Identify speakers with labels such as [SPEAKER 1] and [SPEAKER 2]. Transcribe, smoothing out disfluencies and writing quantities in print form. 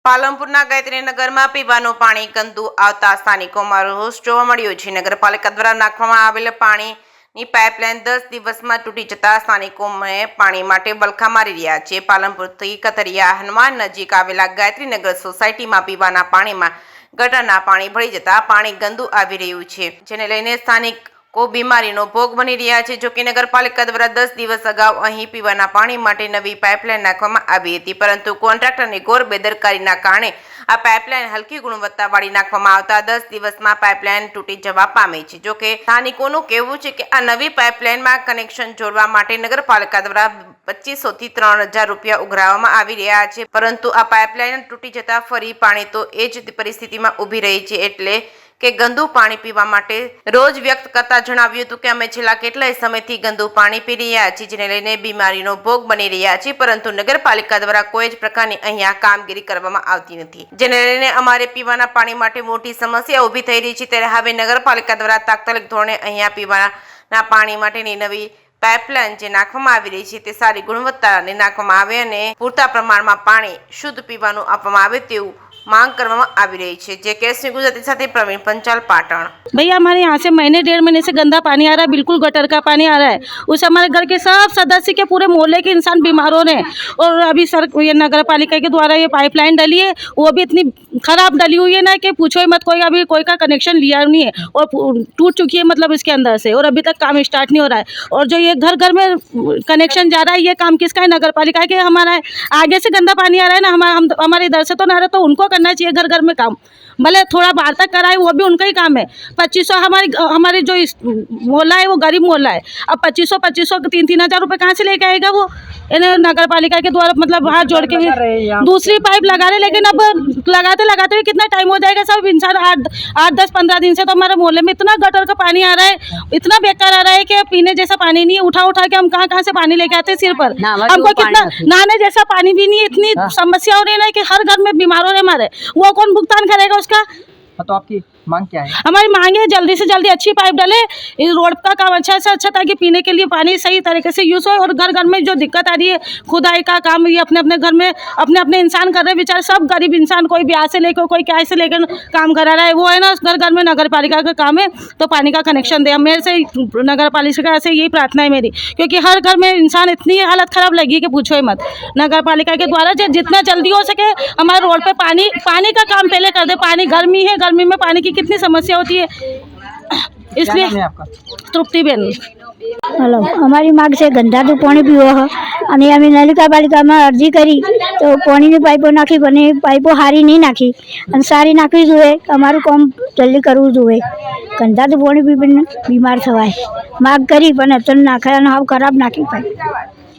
[SPEAKER 1] પાલનપુરના ગાયત્રીનગરમાં પીવાનું પાણી ગંદુ આવતા સ્થાનિકોમાં રોષ જોવા મળ્યો છે। નગરપાલિકા દ્વારા નાખવામાં આવેલ પાણીની પાઇપલાઇન 10 દિવસમાં તૂટી જતા સ્થાનિકોને પાણી માટે બલખા મારી રહ્યા છે। પાલનપુરથી કતરિયા હનુમાન નજીક આવેલા ગાયત્રીનગર સોસાયટીમાં પીવાના પાણીમાં ગટરના પાણી ભળી જતા પાણી ગંદુ આવી રહ્યું છે, જેને લઈને સ્થાનિક બીમારીનો ભોગ બની રહ્યા છે। જો કે નગરપાલિકા દ્વારા 10 દિવસ અગાઉ અહીં પીવાના પાણી માટે નવી પાઇપલાઇન નાખવામાં આવી હતી, પરંતુ કોન્ટ્રાક્ટરની ઘોર બેદરકારીના કારણે આ પાઇપલાઇન હલકી ગુણવત્તાવાળી નાખવામાં આવતા 10 દિવસમાં પાઇપલાઇન તૂટી જવા પામી છે। જો કે સ્થાનિકોનું કહેવું છે કે આ નવી પાઇપલાઇનમાં કનેક્શન જોડવા માટે નગરપાલિકા દ્વારા 2500 થી 3000 રૂપિયા ઉઘરાવવામાં આવી રહ્યા છે, પરંતુ આ પાઇપલાઇન તૂટી જતા ફરી પાણી તો એ જ પરિસ્થિતિમાં ઊભી રહી છે, એટલે કે ગંદુ પાણી પીવા માટે રોજ વ્યક્ત કરતા જણાવ્યું હતું કે અમે છેલ્લા કેટલાય સમયથી ગંદુ પાણી પી રહ્યા છીએ, જેને લઈને બીમારીનો ભોગ બની રહ્યા છીએ, પરંતુ નગરપાલિકા દ્વારા કોઈ જ પ્રકારની અહીંયા કામગીરી કરવામાં આવતી નથી, જેને લઈને અમારે પીવાના પાણી માટે મોટી સમસ્યા ઊભી થઈ રહી છે। ત્યારે હવે નગરપાલિકા દ્વારા તાત્કાલિક ધોરણે અહીંયા પીવાના પાણી માટેની નવી પાઇપલાઇન જે નાખવામાં આવી રહી છે તે સારી ગુણવત્તાની નાખવામાં આવે અને પૂરતા પ્રમાણમાં પાણી શુદ્ધ પીવાનું આપવામાં આવે તેવું मांग करवामा आवी रही है। जे केस में गुजराती साथी प्रवीण पंचाल पाटण।
[SPEAKER 2] भैया हमारे यहाँ से महीने 1.5 महीने से गंदा पानी आ रहा है, बिल्कुल गटर का पानी आ रहा है। उस हमारे घर के सब सदस्य के पूरे मोहल्ले के इंसान बीमार हो रहे हैं, और अभी ये नगर पालिका के द्वारा ये पाइपलाइन डली है, वो भी इतनी खराब डली हुई है ना कि पूछो ही मत। कोई अभी कोई का कनेक्शन लिया नहीं है और टूट चुकी है, मतलब इसके अंदर से, और अभी तक काम स्टार्ट नहीं हो रहा है। और जो ये घर घर में कनेक्शन जा रहा है, ये काम किसका है? नगर पालिका के। हमारा आगे से गंदा पानी आ रहा है ना, हमारे इधर से तो ना रहा, तो उनको करना चाहिए घर घर में काम, भले थोड़ा बाहर तक कराए, वो भी उनका ही काम है। 2500 हमारे जो मोहल्ला है वो गरीब मोहल्ला है, अब 2500 3-3000 रुपये कहाँ से लेके आएगा वो? इन्हें नगर पालिका के द्वारा मतलब हाथ जोड़ के दूसरी पाइप लगा रहे, लेकिन अब लगाते लगाते भी कितना टाइम हो जाएगा। सब इंसान 8-10-15 दिन से तो हमारे मोहल्ले में इतना गटर का पानी आ रहा है, इतना बेकार आ रहा है कि पीने जैसा पानी नहीं है। उठा उठा के हम कहाँ कहाँ से पानी लेके आते हैं सिर पर, हमको कितना नहाने जैसा पानी भी नहीं है। इतनी समस्या हो रही है ना कि हर घर में बीमार हो रहे हमारे, वो कौन भुगतान करेगा उसका?
[SPEAKER 3] तो आपकी मांग क्या है?
[SPEAKER 2] हमारी मांग है जल्दी से जल्दी अच्छी पाइप डाले, इस रोड का काम अच्छा से अच्छा, ताकि पीने के लिए पानी सही तरीके से यूज़ हो। और घर घर में जो दिक्कत आ रही है, खुदाई का काम, ये अपने अपने घर में अपने अपने इंसान कर रहे हैं, बेचारे सब गरीब इंसान, कोई ब्याह से लेकर कोई क्या से लेकर काम करा रहा है। वो है ना घर घर में नगर पालिका का काम है, तो पानी का कनेक्शन दे। मेरे से नगर पालिका से यही प्रार्थना है मेरी, क्योंकि हर घर में इंसान इतनी हालत ख़राब लगी कि पूछो ही मत। नगर पालिका के द्वारा जितना जल्दी हो सके हमारे रोड पे पानी का काम पहले कर दे। पानी गर्मी है, गर्मी में पानी की कितनी समस्या होती है, इसलिए। तृप्ति बेन।
[SPEAKER 4] हेलो, हमारी मांग से गंदा तो पानी पीવો है, અને અમે નગરપાલિકામાં અરજી કરી તો પાણીની પાઇપો નાખી, પણ પાઇપો સારી નહીં નાખી, અને સારી નાખવી જોઈએ, અમારું કામ જલ્દી કરવું જોઈએ। ગંદા તો પાણી પીને બીમાર થવાય, માગ કરી પણ અત્યારે નાખ્યા અને હાવ ખરાબ નાખી પાઇપ।